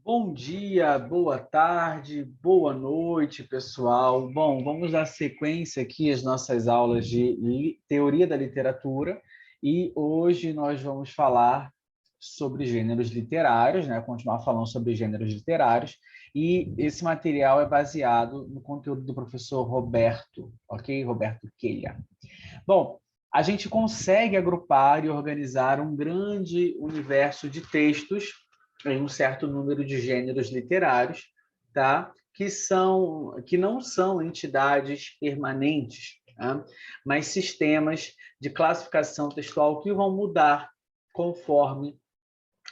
Bom dia, boa tarde, boa noite, pessoal. Bom, vamos dar sequência aqui às nossas aulas de teoria da literatura e hoje nós vamos falar sobre gêneros literários, né? Continuar falando sobre gêneros literários e esse material é baseado no conteúdo do professor Roberto, ok? Roberto Quelha. Bom, a gente consegue agrupar e organizar um grande universo de textos em um certo número de gêneros literários, tá? Que não são entidades permanentes, tá? Mas sistemas de classificação textual que vão mudar conforme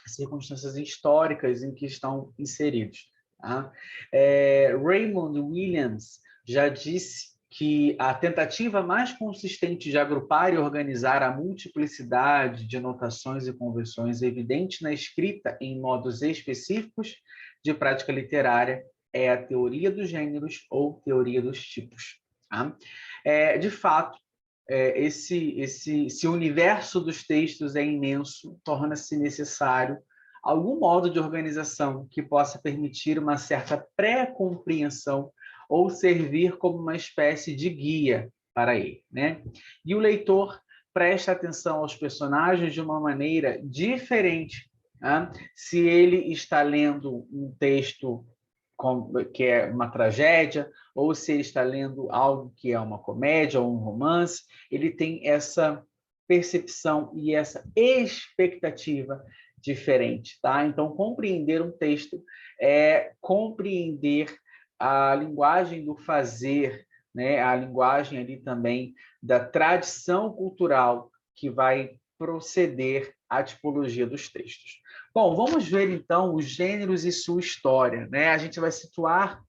as circunstâncias históricas em que estão inseridos. Tá? Raymond Williams já disse que a tentativa mais consistente de agrupar e organizar a multiplicidade de notações e convenções evidente na escrita em modos específicos de prática literária é a teoria dos gêneros ou teoria dos tipos. Tá? De fato, esse universo dos textos é imenso, torna-se necessário algum modo de organização que possa permitir uma certa pré-compreensão ou servir como uma espécie de guia para ele, né? E o leitor presta atenção aos personagens de uma maneira diferente, né? Se ele está lendo um texto que é uma tragédia, ou se ele está lendo algo que é uma comédia ou um romance, ele tem essa percepção e essa expectativa diferente, tá? Então, compreender um texto é compreender a linguagem do fazer, né? A linguagem ali também da tradição cultural que vai proceder à tipologia dos textos. Bom, vamos ver então os gêneros e sua história, né? A gente vai situar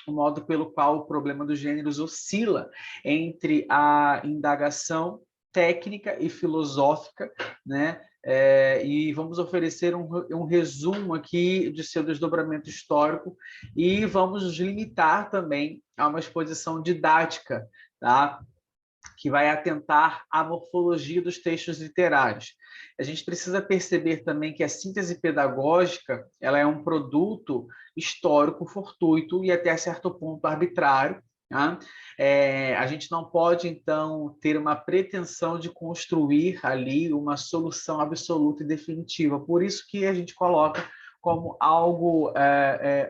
o modo pelo qual o problema dos gêneros oscila entre a indagação técnica e filosófica, né? E vamos oferecer um resumo aqui de seu desdobramento histórico e vamos nos limitar também a uma exposição didática, tá? Que vai atentar à morfologia dos textos literários. A gente precisa perceber também que a síntese pedagógica ela é um produto histórico fortuito e até certo ponto arbitrário. Tá? A gente não pode, então, ter uma pretensão de construir ali uma solução absoluta e definitiva. Por isso que a gente coloca como algo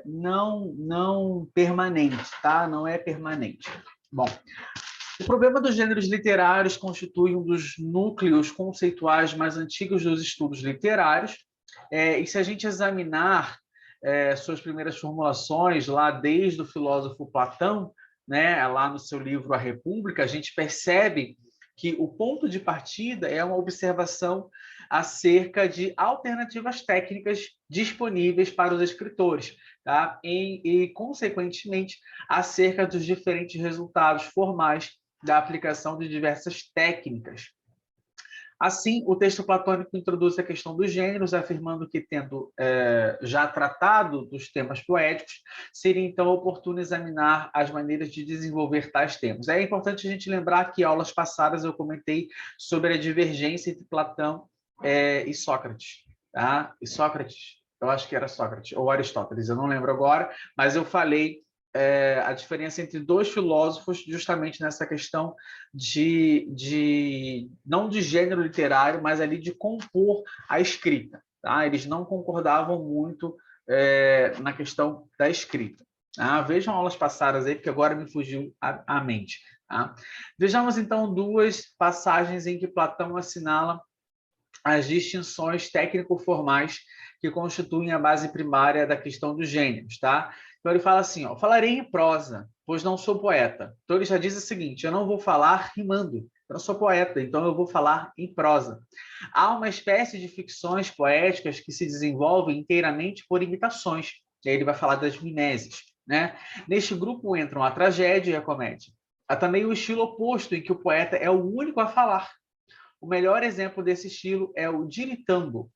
não permanente, tá? Não é permanente. Bom, o problema dos gêneros literários constitui um dos núcleos conceituais mais antigos dos estudos literários, e se a gente examinar suas primeiras formulações, lá desde o filósofo Platão, né, lá no seu livro A República, a gente percebe que o ponto de partida é uma observação acerca de alternativas técnicas disponíveis para os escritores, tá? Consequentemente, acerca dos diferentes resultados formais da aplicação de diversas técnicas. Assim, o texto platônico introduz a questão dos gêneros, afirmando que, tendo já tratado dos temas poéticos, seria então oportuno examinar as maneiras de desenvolver tais temas. É importante a gente lembrar que, em aulas passadas, eu comentei sobre a divergência entre Platão e Sócrates. Tá? E Sócrates, eu acho que era Sócrates, ou Aristóteles, eu não lembro agora, mas eu falei a diferença entre dois filósofos justamente nessa questão não de gênero literário, mas ali de compor a escrita. Tá? Eles não concordavam muito na questão da escrita. Tá? Vejam aulas passadas aí, porque agora me fugiu a mente. Tá? Vejamos, então, duas passagens em que Platão assinala as distinções técnico-formais que constituem a base primária da questão dos gêneros, tá? Então ele fala assim, ó, falarei em prosa, pois não sou poeta. Então ele já diz o seguinte, eu não vou falar rimando, eu não sou poeta, então eu vou falar em prosa. Há uma espécie de ficções poéticas que se desenvolvem inteiramente por imitações. E aí ele vai falar das mimeses, né? Neste grupo entram a tragédia e a comédia. Há também o estilo oposto, em que o poeta é o único a falar. O melhor exemplo desse estilo é o ditirambo.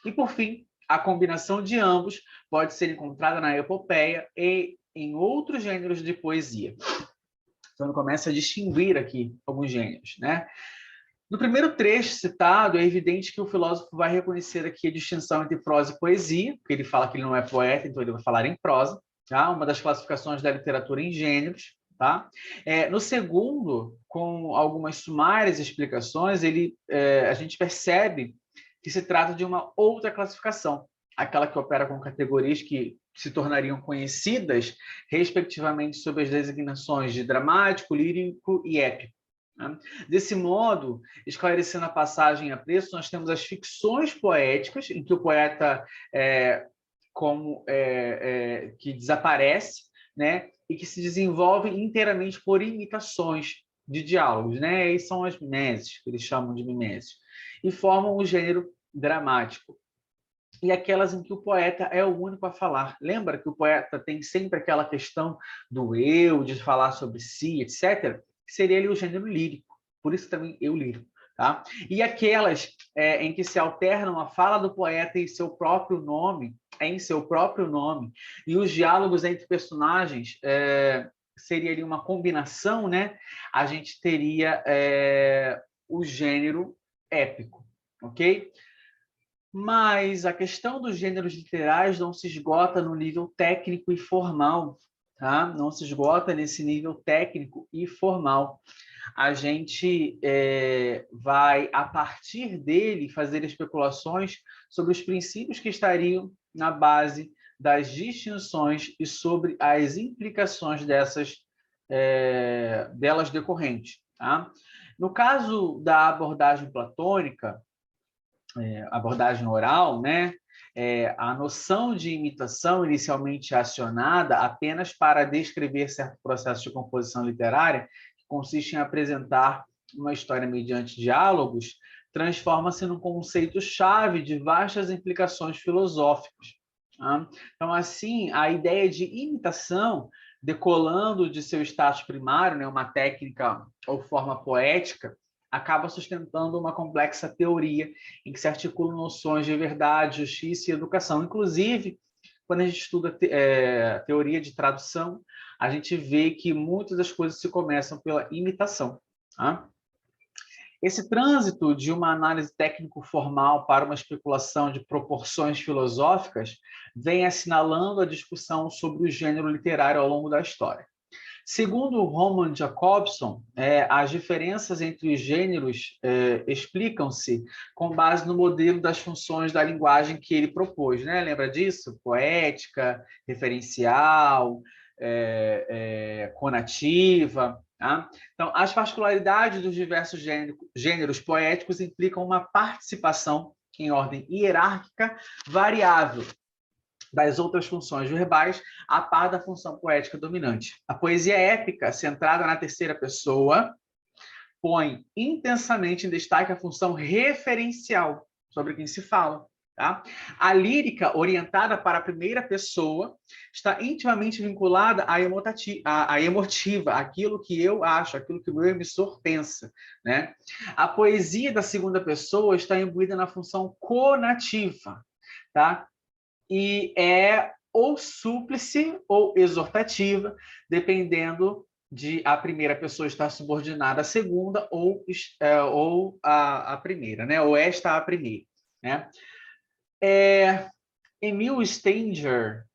E, por fim, a combinação de ambos pode ser encontrada na epopeia e em outros gêneros de poesia. Então, ele começa a distinguir aqui alguns gêneros, né? No primeiro trecho citado, é evidente que o filósofo vai reconhecer aqui a distinção entre prosa e poesia, porque ele fala que ele não é poeta, então ele vai falar em prosa, tá? Uma das classificações da literatura em gêneros. Tá? No segundo, com algumas sumárias explicações, a gente percebe que se trata de uma outra classificação, aquela que opera com categorias que se tornariam conhecidas, respectivamente, sob as designações de dramático, lírico e épico. Né? Desse modo, esclarecendo a passagem a preço, nós temos as ficções poéticas, em que o poeta que desaparece, né? E que se desenvolvem inteiramente por imitações de diálogos, né? E são as mimeses, que eles chamam de mimeses, e formam o gênero dramático. E aquelas em que o poeta é o único a falar. Lembra que o poeta tem sempre aquela questão do eu, de falar sobre si, etc., que seria ali o gênero lírico. Por isso também eu lírico. Tá? E aquelas em que se alternam a fala do poeta em seu próprio nome, e os diálogos entre personagens seria ali uma combinação, né? A gente teria o gênero épico, ok? Mas a questão dos gêneros literais não se esgota no nível técnico e formal, tá? Não se esgota nesse nível técnico e formal. A gente vai, a partir dele, fazer especulações sobre os princípios que estariam na base das distinções e sobre as implicações delas decorrentes. Tá? No caso da abordagem platônica, abordagem oral, né? A noção de imitação inicialmente acionada apenas para descrever certo processo de composição literária, que consiste em apresentar uma história mediante diálogos, transforma-se num conceito-chave de vastas implicações filosóficas. Tá? Então, assim, a ideia de imitação, decolando de seu status primário, né, uma técnica ou forma poética, acaba sustentando uma complexa teoria em que se articulam noções de verdade, justiça e educação. Inclusive, quando a gente estuda teoria de tradução, a gente vê que muitas das coisas se começam pela imitação. Tá? Esse trânsito de uma análise técnico-formal para uma especulação de proporções filosóficas vem assinalando a discussão sobre o gênero literário ao longo da história. Segundo Roman Jakobson, as diferenças entre os gêneros explicam-se com base no modelo das funções da linguagem que ele propôs. Né? Lembra disso? Poética, referencial, conativa. Tá? Então, as particularidades dos diversos gêneros poéticos implicam uma participação em ordem hierárquica variável das outras funções verbais, a par da função poética dominante. A poesia épica, centrada na terceira pessoa, põe intensamente em destaque a função referencial sobre quem se fala. Tá? A lírica, orientada para a primeira pessoa, está intimamente vinculada à emotiva, aquilo que eu acho, aquilo que o meu emissor pensa. Né? A poesia da segunda pessoa está imbuída na função conativa, tá? E é ou súplice ou exortativa, dependendo de a primeira pessoa estar subordinada à segunda ou a primeira, né? Ou esta à primeira, né? Emil Stenger,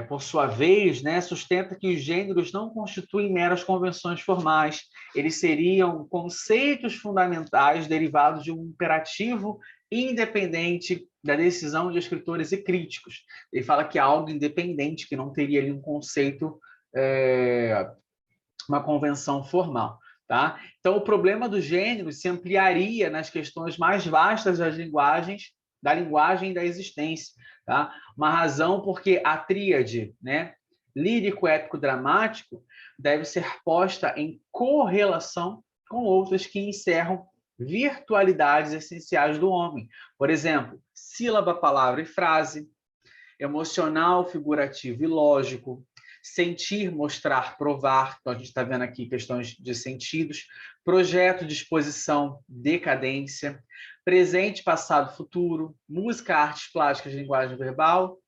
por sua vez, né, sustenta que os gêneros não constituem meras convenções formais, eles seriam conceitos fundamentais derivados de um imperativo independente da decisão de escritores e críticos. Ele fala que é algo independente, que não teria ali um conceito, uma convenção formal. Tá? Então, o problema dos gêneros se ampliaria nas questões mais vastas das linguagens, da linguagem e da existência. Tá? Uma razão porque a tríade, né, lírico, épico, dramático, deve ser posta em correlação com outras que encerram virtualidades essenciais do homem. Por exemplo, sílaba, palavra e frase, emocional, figurativo e lógico, sentir, mostrar, provar, então a gente está vendo aqui questões de sentidos, projeto, disposição, decadência, presente, passado, futuro, música, artes plásticas, linguagem verbal,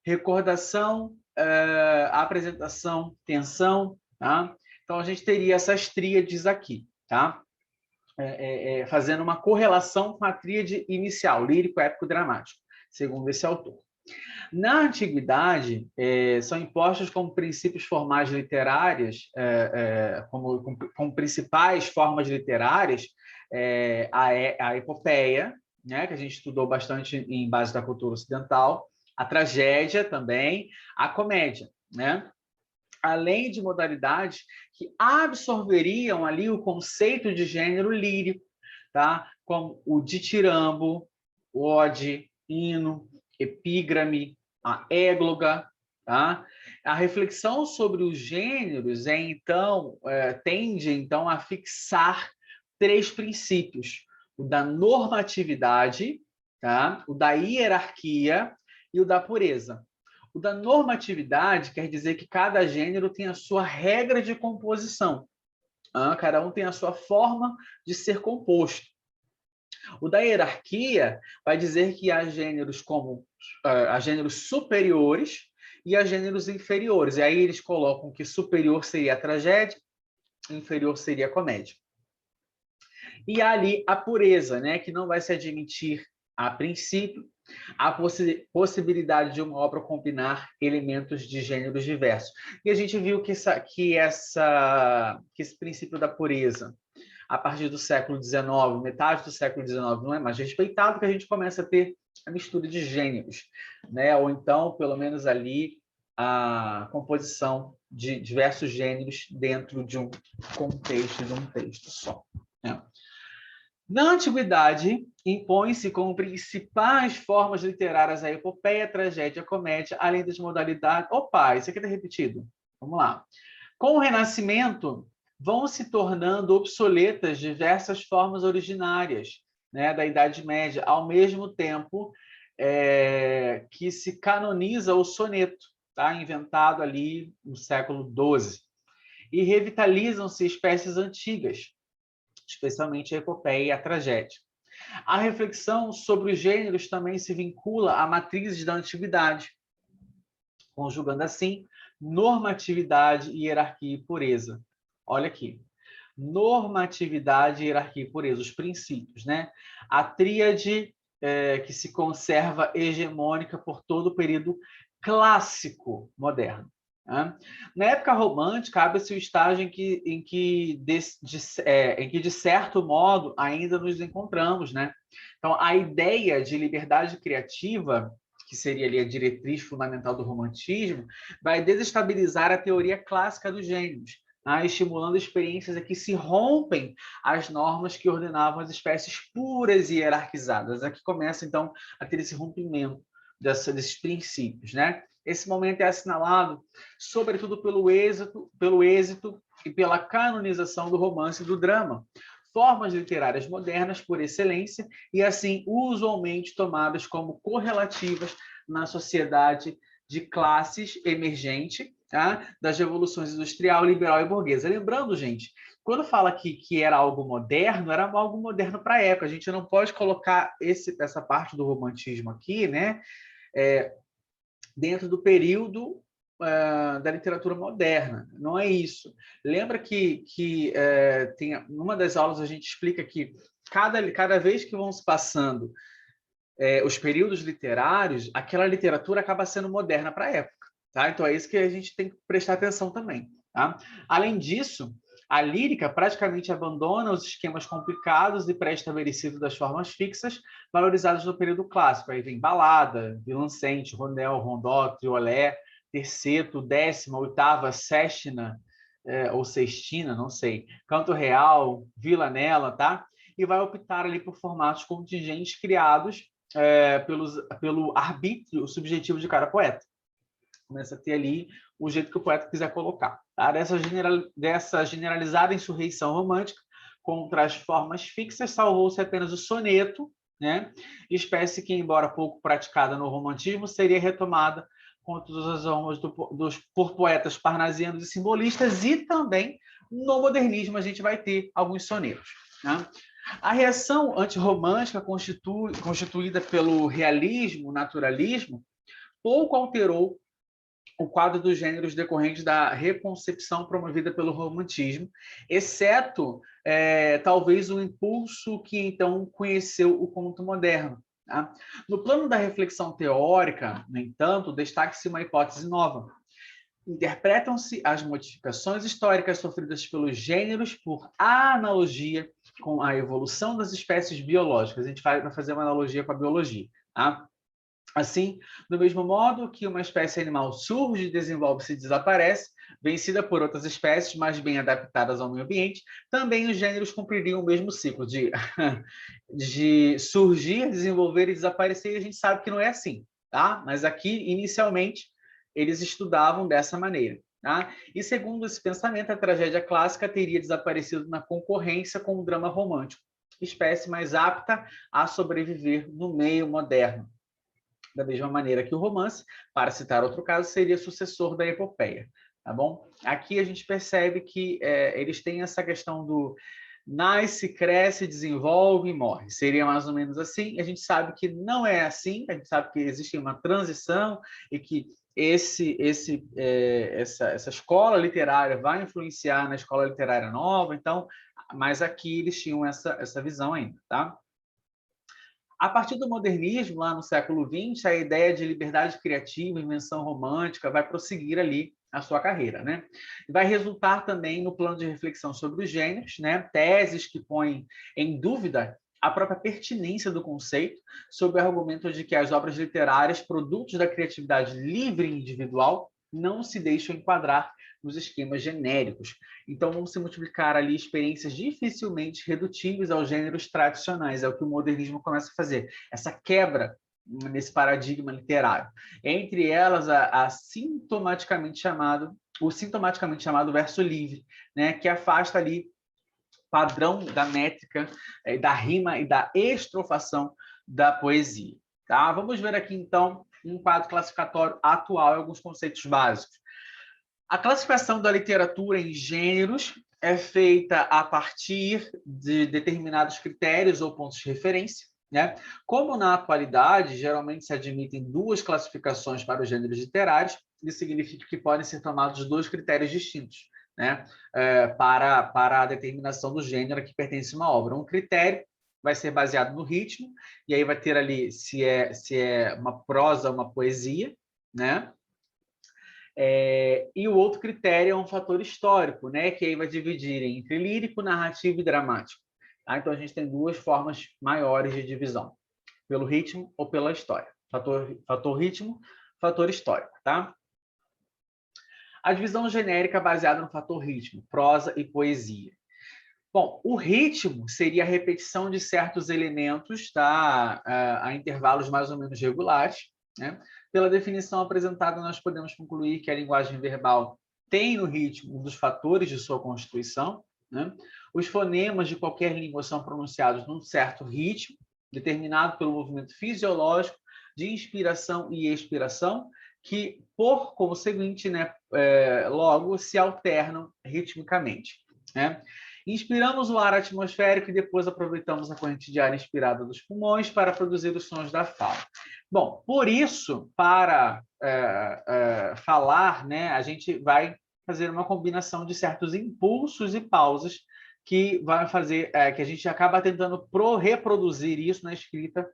recordação, apresentação, tensão, tá? Então a gente teria essas tríades aqui, tá? fazendo uma correlação com a tríade inicial, lírico, épico, dramático, segundo esse autor. Na antiguidade, são impostos como princípios formais literárias, como principais formas literárias, a epopeia, né, que a gente estudou bastante em base da cultura ocidental, a tragédia também, a comédia, né? Além de modalidades que absorveriam ali o conceito de gênero lírico, tá? Como o ditirambo, ode, hino, epígrame, a égloga, tá? A reflexão sobre os gêneros tende então a fixar 3 princípios: o da normatividade, tá? O da hierarquia e o da pureza. O da normatividade quer dizer que cada gênero tem a sua regra de composição. Cada um tem a sua forma de ser composto. O da hierarquia vai dizer que há gêneros há gêneros superiores e há gêneros inferiores. E aí eles colocam que superior seria a tragédia, inferior seria a comédia. E há ali a pureza, né, que não vai se admitir, a princípio, a possibilidade de uma obra combinar elementos de gêneros diversos. E a gente viu que esse princípio da pureza, a partir do século XIX, metade do século XIX, não é mais respeitado, que a gente começa a ter a mistura de gêneros, né? Ou então, pelo menos ali, a composição de diversos gêneros dentro de um contexto, de um texto só, né? Na antiguidade, impõe-se como principais formas literárias a epopeia, a tragédia, a comédia, além das modalidades... Opa, isso aqui está repetido. Vamos lá. Com o Renascimento, vão se tornando obsoletas diversas formas originárias, né, da Idade Média, ao mesmo tempo que se canoniza o soneto, tá, inventado ali no século XII. E revitalizam-se espécies antigas, especialmente a epopeia e a tragédia. A reflexão sobre os gêneros também se vincula a matrizes da antiguidade, conjugando assim normatividade, hierarquia e pureza. Olha aqui. Normatividade, hierarquia e pureza, os princípios, né? A tríade que se conserva hegemônica por todo o período clássico moderno. Né? Na época romântica, abre-se o estágio em que, de certo modo, ainda nos encontramos. Né? Então, a ideia de liberdade criativa, que seria ali a diretriz fundamental do romantismo, vai desestabilizar a teoria clássica dos gêneros, né? Estimulando experiências que se rompem as normas que ordenavam as espécies puras e hierarquizadas. Aqui começa, então, a ter esse rompimento desses princípios, né? Esse momento é assinalado, sobretudo pelo êxito e pela canonização do romance e do drama, formas literárias modernas por excelência e, assim, usualmente tomadas como correlativas na sociedade de classes emergente, tá? Das revoluções industrial, liberal e burguesa. Lembrando, gente, quando fala que era algo moderno, era algo moderno para a época. A gente não pode colocar essa parte do romantismo aqui, né? Dentro do período da literatura moderna. Não é isso. Lembra que tem numa das aulas a gente explica que cada vez que vão se passando os períodos literários, aquela literatura acaba sendo moderna para a época. Tá? Então é isso que a gente tem que prestar atenção também. Tá? Além disso, a lírica praticamente abandona os esquemas complicados e pré-estabelecidos das formas fixas, valorizadas no período clássico. Aí vem balada, violoncente, rondel, rondó, triolé, terceto, décima, oitava, sextina, ou sextina, não sei, canto real, vilanela, tá? E vai optar ali por formatos contingentes criados pelo arbítrio subjetivo de cada poeta. Começa a ter ali o jeito que o poeta quiser colocar. Tá? Dessa generalizada insurreição romântica contra as formas fixas, salvou-se apenas o soneto, né? Espécie que, embora pouco praticada no romantismo, seria retomada com todas as formas por poetas parnasianos e simbolistas, e também no modernismo a gente vai ter alguns sonetos. Né? A reação antirromântica constituída pelo realismo, naturalismo, pouco alterou o quadro dos gêneros decorrentes da reconcepção promovida pelo romantismo, exceto talvez o impulso que então conheceu o conto moderno. Tá? No plano da reflexão teórica, no entanto, destaque-se uma hipótese nova. Interpretam-se as modificações históricas sofridas pelos gêneros por analogia com a evolução das espécies biológicas. A gente vai fazer uma analogia com a biologia. Tá? Assim, do mesmo modo que uma espécie animal surge, desenvolve-se e desaparece, vencida por outras espécies mais bem adaptadas ao meio ambiente, também os gêneros cumpririam o mesmo ciclo de, de surgir, desenvolver e desaparecer, e a gente sabe que não é assim, tá? Mas aqui, inicialmente, eles estudavam dessa maneira. Tá? E segundo esse pensamento, a tragédia clássica teria desaparecido na concorrência com o drama romântico, espécie mais apta a sobreviver no meio moderno. Da mesma maneira que o romance, para citar outro caso, seria sucessor da epopeia, tá bom? Aqui a gente percebe que eles têm essa questão do nasce, cresce, desenvolve e morre. Seria mais ou menos assim. A gente sabe que não é assim, a gente sabe que existe uma transição e que essa escola literária vai influenciar na escola literária nova, então, mas aqui eles tinham essa visão ainda, tá? A partir do modernismo, lá no século XX, a ideia de liberdade criativa, invenção romântica, vai prosseguir ali a sua carreira, né? Vai resultar também no plano de reflexão sobre os gêneros, né? Teses que põem em dúvida a própria pertinência do conceito, sob o argumento de que as obras literárias, produtos da criatividade livre e individual, não se deixam enquadrar nos esquemas genéricos. Então, vão se multiplicar ali experiências dificilmente redutíveis aos gêneros tradicionais. É o que o modernismo começa a fazer. Essa quebra nesse paradigma literário. Entre elas, o sintomaticamente chamado verso livre, né, que afasta ali padrão da métrica, da rima e da estrofação da poesia. Tá? Vamos ver aqui, então, um quadro classificatório atual e alguns conceitos básicos. A classificação da literatura em gêneros é feita a partir de determinados critérios ou pontos de referência, né? Como na atualidade, geralmente se admitem duas classificações para os gêneros literários, isso significa que podem ser tomados dois critérios distintos, né? Para a determinação do gênero a que pertence uma obra. Um critério vai ser baseado no ritmo, e aí vai ter ali se é uma prosa, uma poesia, né? E o outro critério é um fator histórico, né? Que aí vai dividir entre lírico, narrativo e dramático. Tá? Então, a gente tem duas formas maiores de divisão, pelo ritmo ou pela história. Fator ritmo, fator histórico. Tá? A divisão genérica baseada no fator ritmo, prosa e poesia. Bom, o ritmo seria a repetição de certos elementos a intervalos mais ou menos regulares, né? Pela definição apresentada, nós podemos concluir que a linguagem verbal tem no ritmo um dos fatores de sua constituição, né? Os fonemas de qualquer língua são pronunciados num certo ritmo, determinado pelo movimento fisiológico de inspiração e expiração, que, por conseguinte, né, logo se alternam ritmicamente, né? Inspiramos o ar atmosférico e depois aproveitamos a corrente de ar inspirada dos pulmões para produzir os sons da fala. Bom, por isso, para falar, né, a gente vai fazer uma combinação de certos impulsos e pausas que vai fazer que a gente acaba tentando reproduzir isso na escrita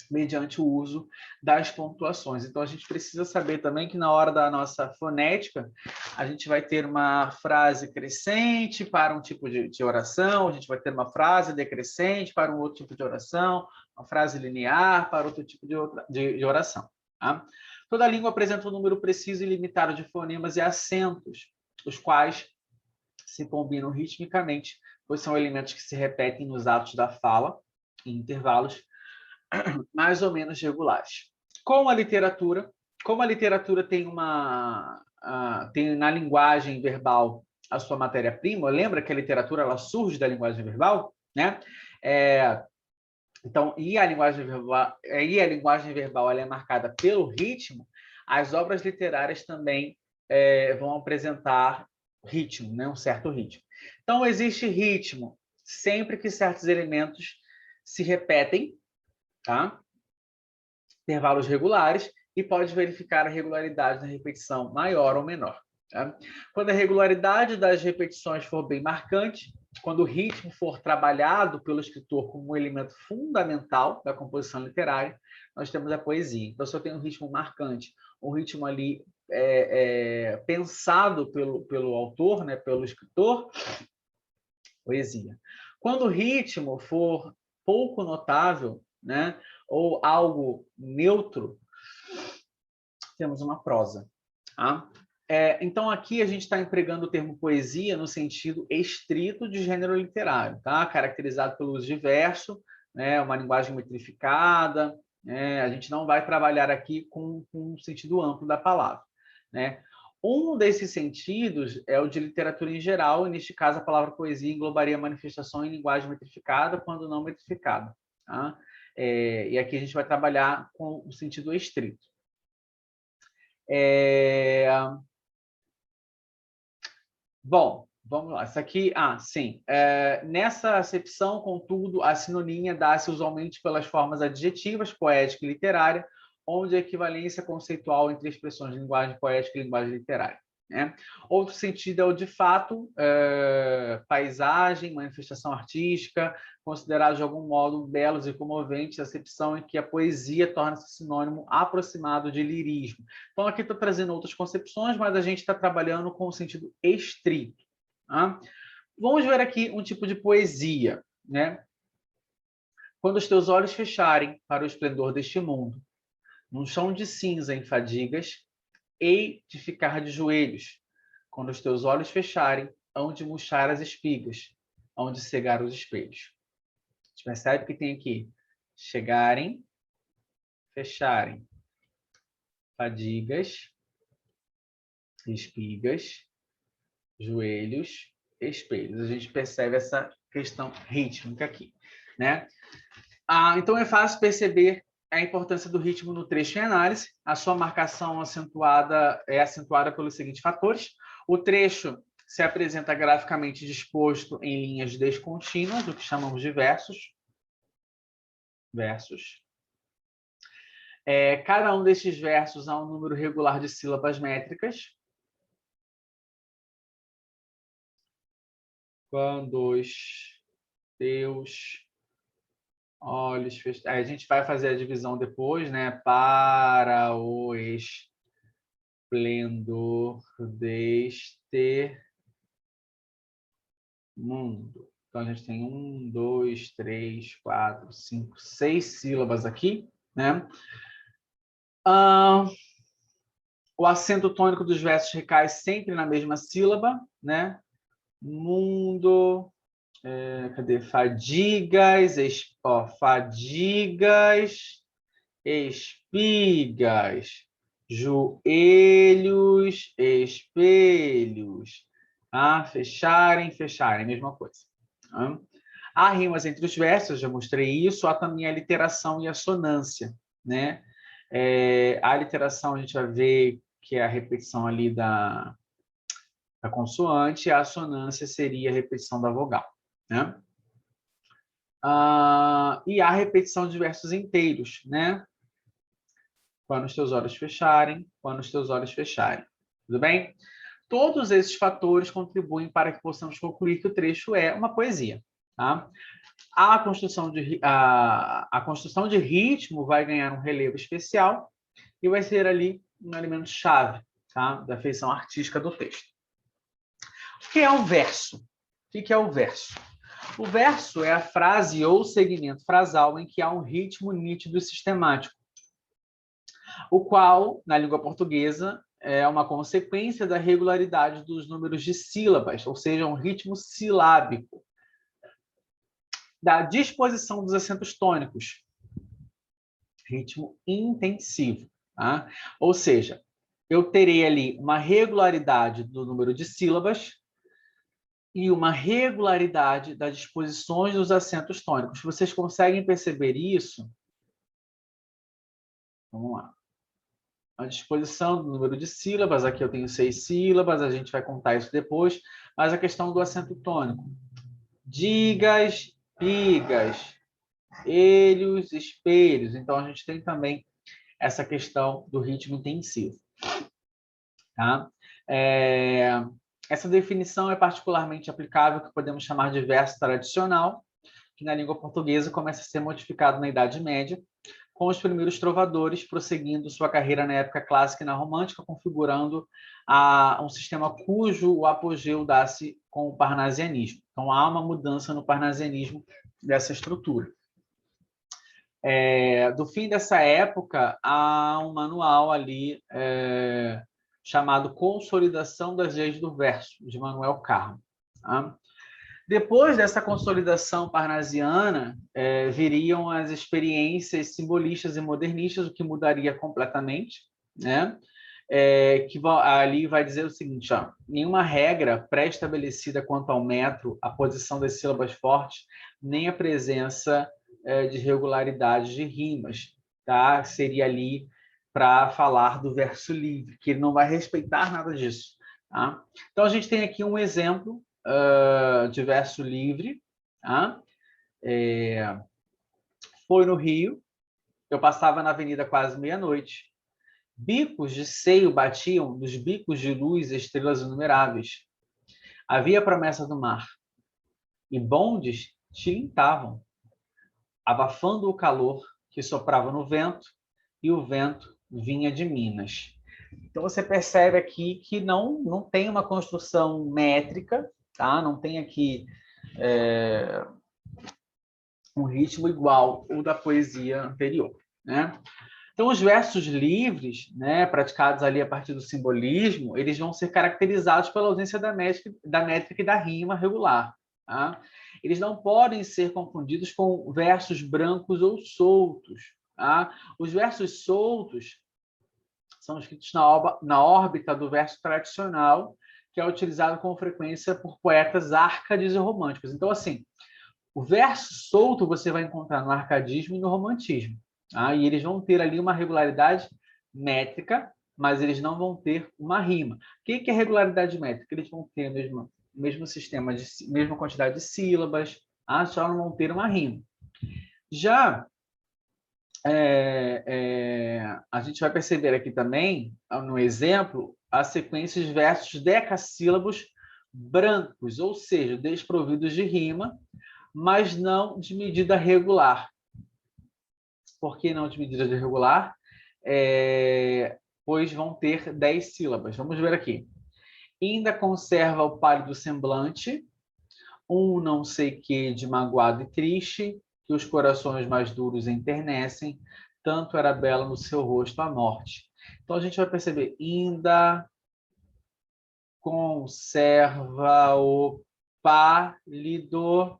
mediante o uso das pontuações. Então, a gente precisa saber também que na hora da nossa fonética, a gente vai ter uma frase crescente para um tipo de oração, a gente vai ter uma frase decrescente para um outro tipo de oração, uma frase linear para outro tipo de oração. Tá? Toda língua apresenta um número preciso e limitado de fonemas e acentos, os quais se combinam ritmicamente, pois são elementos que se repetem nos atos da fala, em intervalos mais ou menos regulares. Como a literatura tem tem na linguagem verbal a sua matéria-prima, lembra que a literatura ela surge da linguagem verbal, né? Então, a linguagem verbal ela é marcada pelo ritmo, as obras literárias também vão apresentar ritmo, né? Um certo ritmo. Então, existe ritmo sempre que certos elementos se repetem, tá? Intervalos regulares, e pode verificar a regularidade da repetição maior ou menor. Tá? Quando a regularidade das repetições for bem marcante, quando o ritmo for trabalhado pelo escritor como um elemento fundamental da composição literária, nós temos a poesia. Então, se eu tenho um ritmo marcante, um ritmo ali pensado pelo autor, né, pelo escritor, poesia. Quando o ritmo for pouco notável, né, ou algo neutro, temos uma prosa. Tá? Então, aqui a gente está empregando o termo poesia no sentido estrito de gênero literário, tá? Caracterizado pelo uso de verso, né, uma linguagem metrificada, né? A gente não vai trabalhar aqui com um sentido amplo da palavra. Né? Um desses sentidos é o de literatura em geral, e neste caso a palavra poesia englobaria a manifestação em linguagem metrificada, quando não metrificada. Tá? E aqui a gente vai trabalhar com o sentido estrito. Bom, vamos lá. Isso aqui, sim. Nessa acepção, contudo, a sinonímia dá-se usualmente pelas formas adjetivas, poética e literária, onde a equivalência conceitual entre expressões de linguagem poética e linguagem literária. Né? Outro sentido é o de fato, paisagem, manifestação artística, considerados de algum modo belos e comoventes, acepção em que a poesia torna-se sinônimo aproximado de lirismo. Então, aqui estou trazendo outras concepções, mas a gente está trabalhando com o sentido estrito. Tá? Vamos ver aqui um tipo de poesia. Né? Quando os teus olhos fecharem para o esplendor deste mundo, num chão de cinza em fadigas, hei de ficar de joelhos. Quando os teus olhos fecharem, hão de murchar as espigas, hão de cegar os espelhos. A gente percebe que tem aqui chegarem, fecharem, fadigas, espigas, joelhos, espelhos. A gente percebe essa questão rítmica aqui. Né? Então é fácil perceber a importância do ritmo no trecho em análise. A sua marcação é acentuada pelos seguintes fatores. O trecho se apresenta graficamente disposto em linhas descontínuas, o que chamamos de versos. Cada um destes versos há um número regular de sílabas métricas. Quando os teus olhos fechados. A gente vai fazer a divisão depois, né? Para o esplendor deste mundo. Então, a gente tem 1, 2, 3, 4, 5, 6 sílabas aqui, né? O acento tônico dos versos recai sempre na mesma sílaba, né? Mundo, cadê? Fadigas, fadigas, espigas, joelhos, espelhos. Fecharem, mesma coisa. Há rimas entre os versos, já mostrei isso. Há também a literação e a sonância. Né? A literação a gente vai ver que é a repetição ali da consoante, e a assonância seria a repetição da vogal. Né? E há repetição de versos inteiros, né? Quando os teus olhos fecharem, quando os teus olhos fecharem. Tudo bem? Todos esses fatores contribuem para que possamos concluir que o trecho é uma poesia. Tá? A construção de ritmo vai ganhar um relevo especial e vai ser ali um elemento chave, tá? Da feição artística do texto. O que é o verso? O que é o verso? O verso é a frase ou segmento frasal em que há um ritmo nítido e sistemático, o qual, na língua portuguesa, é uma consequência da regularidade dos números de sílabas, ou seja, um ritmo silábico, da disposição dos acentos tônicos, ritmo intensivo. Tá? Ou seja, eu terei ali uma regularidade do número de sílabas e uma regularidade das disposições dos acentos tônicos. Vocês conseguem perceber isso? Vamos lá. A disposição do número de sílabas, aqui eu tenho 6 sílabas, a gente vai contar isso depois, mas a questão do acento tônico. Digas, pigas, elhos, espelhos. Então, a gente tem também essa questão do ritmo intensivo. Tá? Essa definição é particularmente aplicável, que podemos chamar de verso tradicional, que na língua portuguesa começa a ser modificado na Idade Média, com os primeiros trovadores prosseguindo sua carreira na época clássica e na romântica, configurando um sistema cujo apogeu dá-se com o parnasianismo. Então, há uma mudança no parnasianismo dessa estrutura. Do fim dessa época, há um manual ali chamado Consolidação das Leis do Verso, de Manuel Carmo. Tá? Depois dessa consolidação parnasiana, viriam as experiências simbolistas e modernistas, o que mudaria completamente, né? Que ali vai dizer o seguinte, ó, nenhuma regra pré-estabelecida quanto ao metro, a posição das sílabas fortes, nem a presença de regularidades de rimas, tá? Seria ali para falar do verso livre, que ele não vai respeitar nada disso. Tá? Então, a gente tem aqui um exemplo de verso livre. Tá? Foi no Rio, eu passava na avenida quase meia-noite. Bicos de seio batiam nos bicos de luz estrelas inumeráveis. Havia promessa do mar, e bondes tilintavam, abafando o calor que soprava no vento, e o vento vinha de Minas. Então, você percebe aqui que não tem uma construção métrica, tá? Não tem aqui um ritmo igual ao da poesia anterior, né? Então, os versos livres, né, praticados ali a partir do simbolismo, eles vão ser caracterizados pela ausência da métrica e da rima regular. Tá? Eles não podem ser confundidos com versos brancos ou soltos. Tá? Os versos soltos são escritos na órbita do verso tradicional, que é utilizado com frequência por poetas árcades e românticos. Então, assim, o verso solto você vai encontrar no arcadismo e no romantismo. Tá? E eles vão ter ali uma regularidade métrica, mas eles não vão ter uma rima. O que é regularidade métrica? Eles vão ter o mesmo sistema, mesma quantidade de sílabas, só não vão ter uma rima. Já a gente vai perceber aqui também, no exemplo, a sequência de versos decassílabos brancos, ou seja, desprovidos de rima, mas não de medida regular. Por que não de medida regular? Pois vão ter 10 sílabas. Vamos ver aqui. Ainda conserva o pálido semblante, um não sei que de magoado e triste, que os corações mais duros enternecem, tanto era bela no seu rosto a morte. Então, a gente vai perceber, ainda conserva o pálido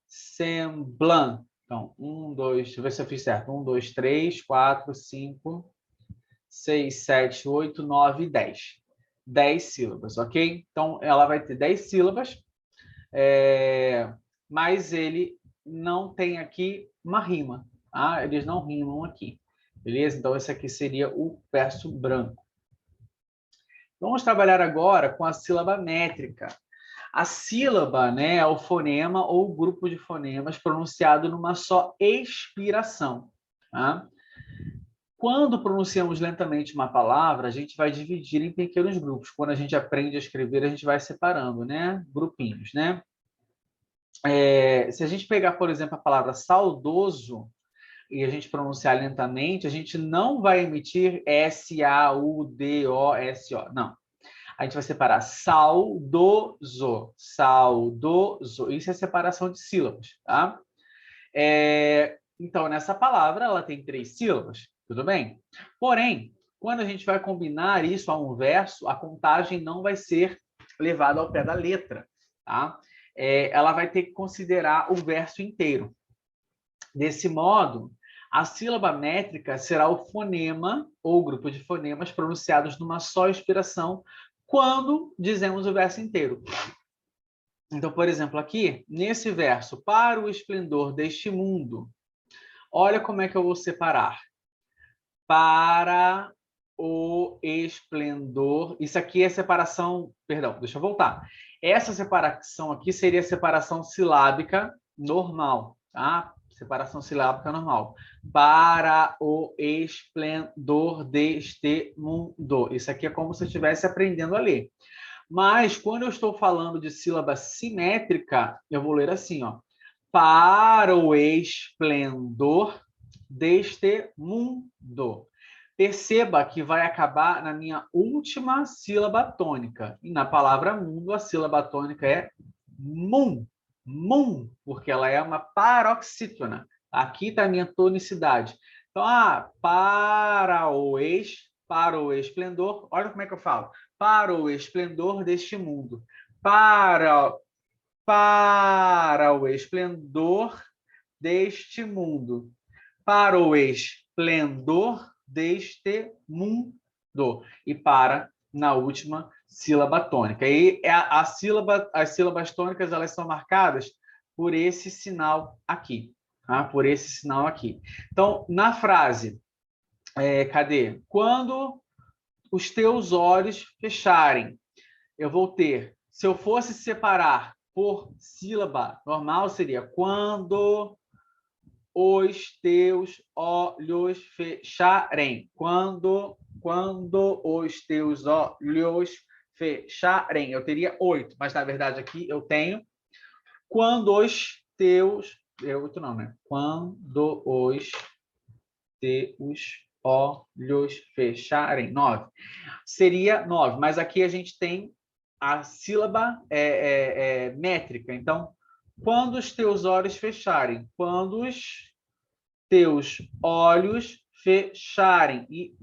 semblante. Então, 1, 2, deixa eu ver se eu fiz certo. 1, 2, 3, 4, 5, 6, 7, 8, 9, 10. 10 sílabas, ok? Então, ela vai ter 10 sílabas, mas ele não tem aqui uma rima. Tá? Eles não rimam aqui. Beleza? Então, esse aqui seria o verso branco. Vamos trabalhar agora com a sílaba métrica. A sílaba, né, é o fonema ou o grupo de fonemas pronunciado numa só expiração. Tá? Quando pronunciamos lentamente uma palavra, a gente vai dividir em pequenos grupos. Quando a gente aprende a escrever, a gente vai separando, né? Grupinhos, né? Se a gente pegar, por exemplo, a palavra saudoso e a gente pronunciar lentamente, a gente não vai emitir S-A-U-D-O-S-O. Não. A gente vai separar saudoso, saudoso. Isso é separação de sílabas, tá? Então, nessa palavra, ela tem 3 sílabas, tudo bem? Porém, quando a gente vai combinar isso a um verso, a contagem não vai ser levada ao pé da letra, tá? Ela vai ter que considerar o verso inteiro. Desse modo, a sílaba métrica será o fonema ou grupo de fonemas pronunciados numa só expiração quando dizemos o verso inteiro. Então, por exemplo, aqui, nesse verso, para o esplendor deste mundo, olha como é que eu vou separar. Para o esplendor... Isso aqui é separação... Perdão, deixa eu voltar. Essa separação aqui seria a separação silábica normal, tá? separação silábica normal. Para o esplendor deste mundo. Isso aqui é como se eu estivesse aprendendo a ler. Mas, quando eu estou falando de sílaba simétrica, eu vou ler assim, ó. Para o esplendor deste mundo. Perceba que vai acabar na minha última sílaba tônica. E na palavra mundo, a sílaba tônica é mum. Mum, porque ela é uma paroxítona. Aqui está a minha tonicidade. Então, para o esplendor, olha como é que eu falo. Para o esplendor deste mundo. Para o esplendor deste mundo. Para o esplendor deste mundo. E para na última sílaba tônica. E as sílabas tônicas, elas são marcadas por esse sinal aqui. Tá? Por esse sinal aqui. Então, na frase, cadê? Quando os teus olhos fecharem, eu vou ter, se eu fosse separar por sílaba normal, seria quando os teus olhos fecharem. Quando os teus olhos fecharem. Eu teria 8, mas na verdade aqui eu tenho quando os teus... Outro não, né? Quando os teus olhos fecharem. 9. Seria 9, mas aqui a gente tem a sílaba métrica. Então, quando os teus olhos fecharem. Quando os teus olhos fecharem. E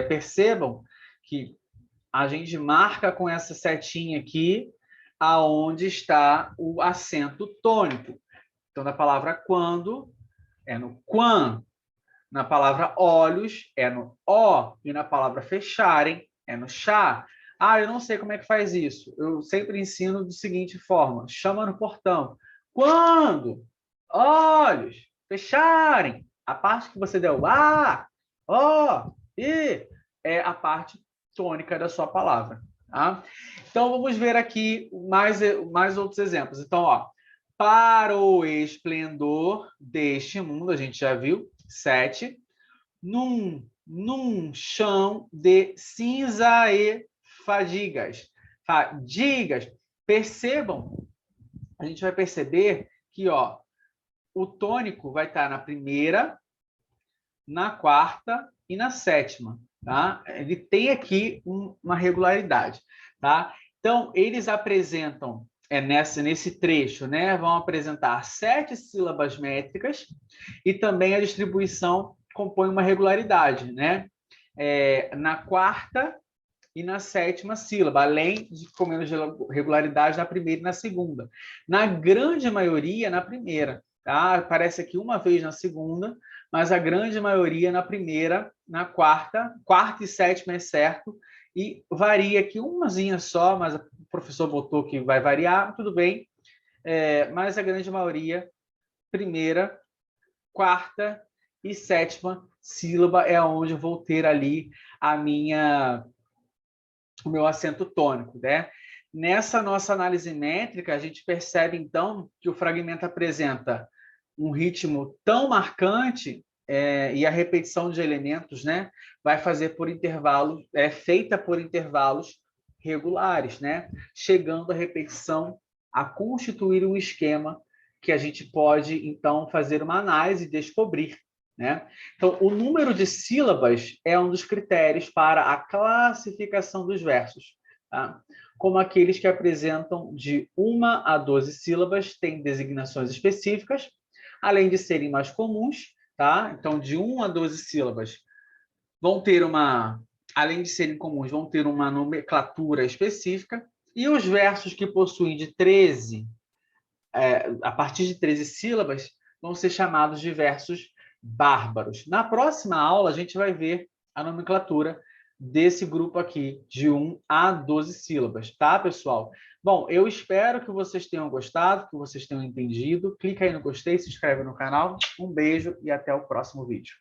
percebam que a gente marca com essa setinha aqui aonde está o acento tônico. Então, na palavra quando, é no quan. Na palavra olhos, é no ó. E na palavra fecharem, é no chá. Eu não sei como é que faz isso. Eu sempre ensino da seguinte forma. Chama no portão. Quando olhos fecharem, a parte que você deu ó, e é a parte tônica da sua palavra. Tá? Então, vamos ver aqui mais outros exemplos. Então, ó, para o esplendor deste mundo, a gente já viu, 7. Num chão de cinza e fadigas. Fadigas. Percebam, a gente vai perceber que o tônico vai estar na primeira, na quarta e na sétima. Tá? Ele tem aqui uma regularidade. Tá? Então, eles apresentam, nesse trecho, né, vão apresentar 7 sílabas métricas e também a distribuição compõe uma regularidade, né? Na quarta e na sétima sílaba, além de com menos regularidade na primeira e na segunda. Na grande maioria, na primeira. Tá? Aparece aqui uma vez na segunda, mas a grande maioria na primeira, na quarta e sétima é certo, e varia aqui umazinha só, mas o professor botou que vai variar, tudo bem, mas a grande maioria, primeira, quarta e sétima sílaba é onde eu vou ter ali o meu acento tônico, né? Nessa nossa análise métrica, a gente percebe, então, que o fragmento apresenta um ritmo tão marcante e a repetição de elementos, né, vai fazer por intervalos, feita por intervalos regulares, né? Chegando a repetição a constituir um esquema que a gente pode, então, fazer uma análise e descobrir. Né? Então, o número de sílabas é um dos critérios para a classificação dos versos. Tá? Como aqueles que apresentam de 1 a 12 sílabas têm designações específicas, além de serem mais comuns. Tá? Então, de 1 a 12 sílabas vão ter além de serem comuns, vão ter uma nomenclatura específica. E os versos que possuem de 13, a partir de 13 sílabas, vão ser chamados de versos bárbaros. Na próxima aula, a gente vai ver a nomenclatura desse grupo aqui, de 1 a 12 sílabas, tá, pessoal? Bom, eu espero que vocês tenham gostado, que vocês tenham entendido. Clica aí no gostei, se inscreve no canal. Um beijo e até o próximo vídeo.